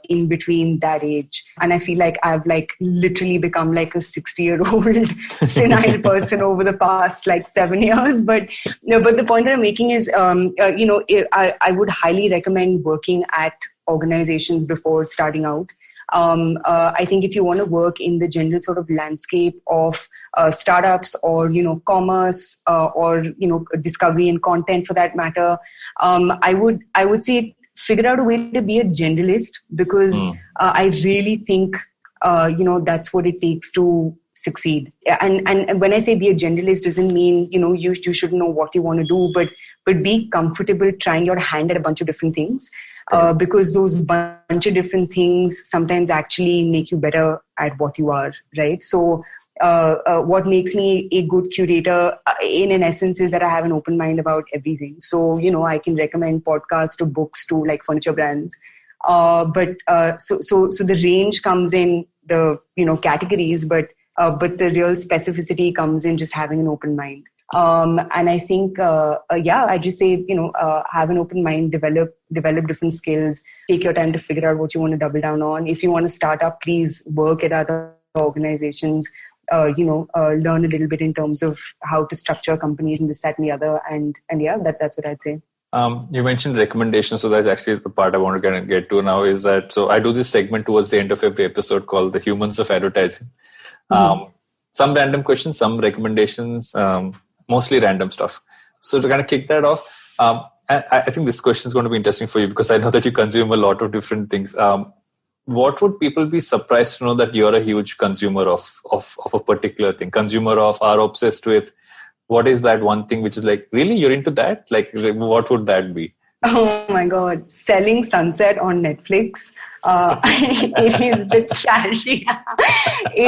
In between that age. And I feel like I've like literally become like a 60-year-old senile person over the past like 7 years. But the point that I'm making is, I would highly recommend working at organizations before starting out. I think if you want to work in the general sort of landscape of startups or, commerce or, discovery and content for that matter, I would say figure out a way to be a generalist, because I really think, that's what it takes to succeed. And when I say be a generalist doesn't mean, you should know what you want to do, but be comfortable trying your hand at a bunch of different things. Because those bunch of different things sometimes actually make you better at what you are, right? So what makes me a good curator in an essence is that I have an open mind about everything. So, I can recommend podcasts to books to like furniture brands. But so the range comes in the, categories, but the real specificity comes in just having an open mind. And I think, I just say, have an open mind, develop different skills, take your time to figure out what you want to double down on. If you want to start up, please work at other organizations, learn a little bit in terms of how to structure companies and this, that, and the other. And that's what I'd say. You mentioned recommendations, so that's actually the part I want to get to now is that, so I do this segment towards the end of every episode called The Humans of Advertising. Some random questions, some recommendations, mostly random stuff. So to kind of kick that off, I think this question is going to be interesting for you because I know that you consume a lot of different things. What would people be surprised to know that you're a huge consumer of a particular thing, consumer of, are obsessed with? What is that one thing which is like, really, you're into that? Like, what would that be? Oh my God. Selling Sunset on Netflix. It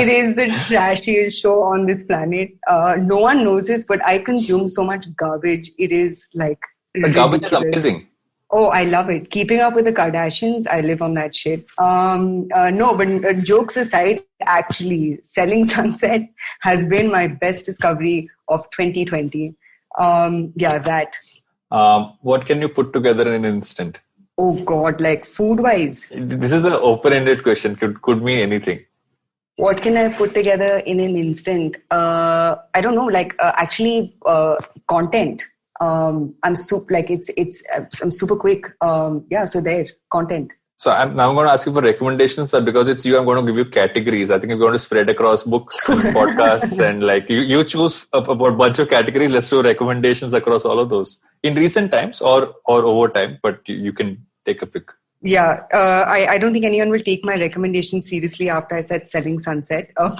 is the trashiest show on this planet. No one knows this, but I consume so much garbage. It is like the garbage is amazing. Oh, I love it. Keeping Up with the Kardashians, I live on that shit. No, but jokes aside, actually, Selling Sunset has been my best discovery of 2020. That. What can you put together in an instant? Oh God, like food-wise? This is the open-ended question. Could mean anything. What can I put together in an instant? I don't know, content. I'm super quick. So there, content. So I'm going to ask you for recommendations, because it's you. I'm going to give you categories. I think I'm going to spread across books and podcasts, and like you choose a bunch of categories. Let's do recommendations across all of those in recent times or over time. But you can take a pick. Yeah, I don't think anyone will take my recommendation seriously after I said Selling Sunset. But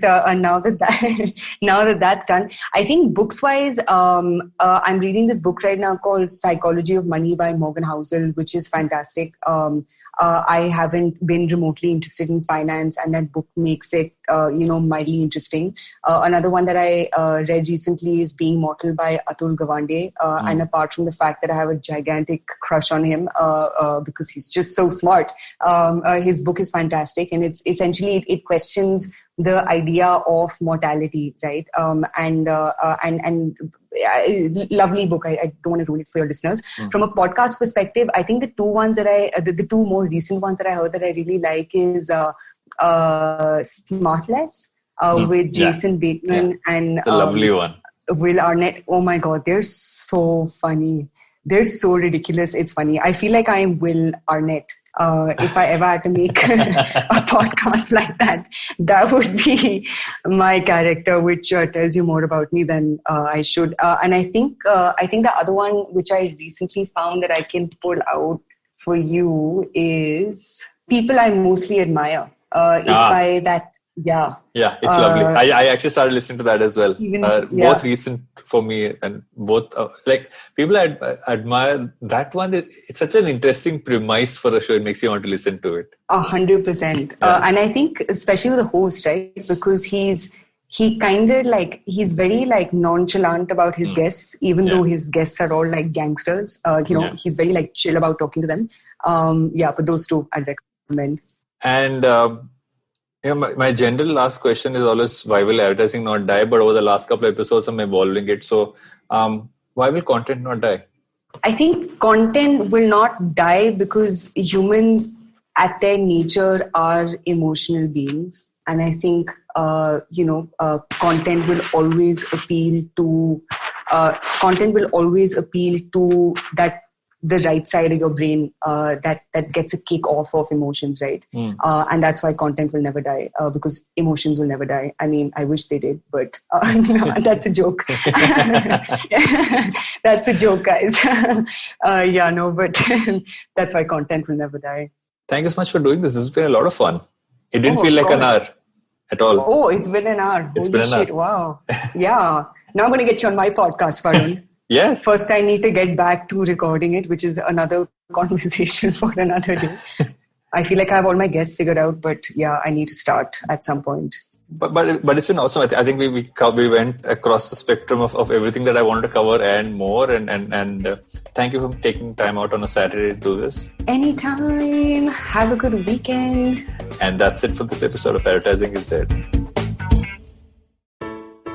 now that that's done, I think books-wise, I'm reading this book right now called Psychology of Money by Morgan Housel, which is fantastic. I haven't been remotely interested in finance, and that book makes it, mildly interesting. Another one that I read recently is Being Mortal by Atul Gawande. And apart from the fact that I have a gigantic crush on him, because he's just so smart, his book is fantastic, and it's essentially it questions the idea of mortality, right? And lovely book. I don't want to ruin it for your listeners. From a podcast perspective, I think the two ones that the two more recent ones that I heard that I really like is Smartless with Jason Bateman and a lovely one. Will Arnett. Oh my God, they're so funny. They're so ridiculous. It's funny. I feel like I am Will Arnett. If I ever had to make a podcast like that, that would be my character, which tells you more about me than I should. And I think the other one, which I recently found that I can pull out for you, is People I Mostly Admire. It's by that. Yeah, it's lovely. I actually started listening to that as well. Both recent for me, and both people I admire. That one, it's such an interesting premise for a show. It makes you want to listen to it. 100%. And I think especially with the host, right? Because he's very like nonchalant about his guests, even though his guests are all like gangsters. He's very like chill about talking to them. But those two I'd recommend. And my general last question is always, why will advertising not die? But over the last couple of episodes, I'm evolving it. So why will content not die? I think content will not die because humans at their nature are emotional beings. And I think, content will always appeal to that the right side of your brain that gets a kick off of emotions, right? And that's why content will never die, because emotions will never die. I mean, I wish they did, but that's a joke. That's a joke, guys. But that's why content will never die. Thank you so much for doing this. This has been a lot of fun. It didn't feel like an hour at all. Oh, it's been an hour. Holy shit, wow. Yeah. Now I'm going to get you on my podcast, Varun. Yes. First, I need to get back to recording it, which is another conversation for another day. I feel like I have all my guests figured out, but I need to start at some point. But it's been awesome. I think we went across the spectrum of everything that I wanted to cover and more. And thank you for taking time out on a Saturday to do this. Anytime. Have a good weekend. And that's it for this episode of Advertising is Dead.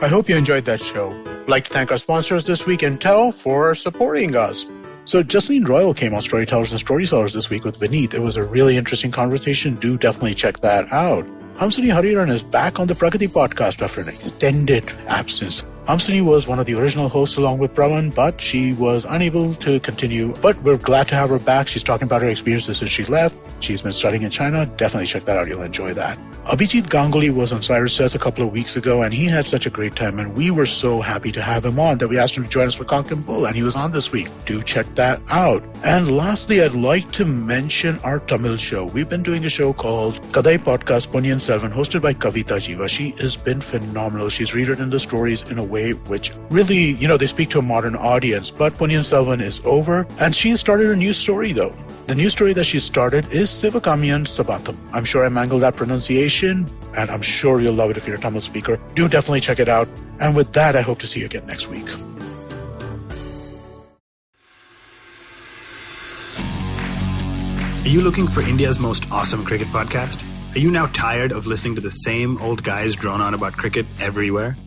I hope you enjoyed that show. I'd like to thank our sponsors this week, Intel, for supporting us. So Jasleen Royal came on Storytellers and Storytellers this week with Vineet. It was a really interesting conversation. Do definitely check that out. Hamsini Hariharan is back on the Pragati podcast after an extended absence. Hamsini was one of the original hosts along with Pravan, but she was unable to continue. But we're glad to have her back. She's talking about her experiences since she left. She's been studying in China. Definitely check that out. You'll enjoy that. Abhijit Ganguly was on Cyrus Says a couple of weeks ago, and he had such a great time, and we were so happy to have him on that we asked him to join us for Cocked and Bull, and he was on this week. Do check that out. And lastly, I'd like to mention our Tamil show. We've been doing a show called Kadai Podcast Ponniyin Selvan, hosted by Kavita Jiva. She has been phenomenal. She's rewritten the stories in a way which really, they speak to a modern audience. But Ponniyin Selvan is over, and she started a new story, though. The new story that she started is Sivakamiyan Sabatham. I'm sure I mangled that pronunciation, and I'm sure you'll love it if you're a Tamil speaker. Do definitely check it out. And with that, I hope to see you again next week. Are you looking for India's most awesome cricket podcast? Are you now tired of listening to the same old guys drone on about cricket everywhere?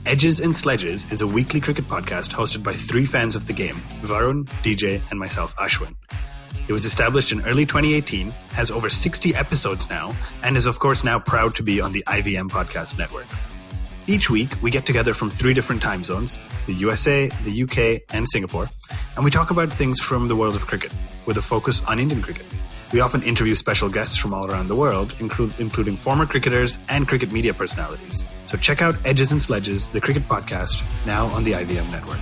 Edges and Sledges is a weekly cricket podcast hosted by 3 fans of the game, Varun, DJ, and myself, Ashwin. It was established in early 2018, has over 60 episodes now, and is of course now proud to be on the IVM Podcast Network. Each week, we get together from 3 different time zones, the USA, the UK, and Singapore, and we talk about things from the world of cricket, with a focus on Indian cricket. We often interview special guests from all around the world, including former cricketers and cricket media personalities. So check out Edges and Sledges, the cricket podcast, now on the IVM Network.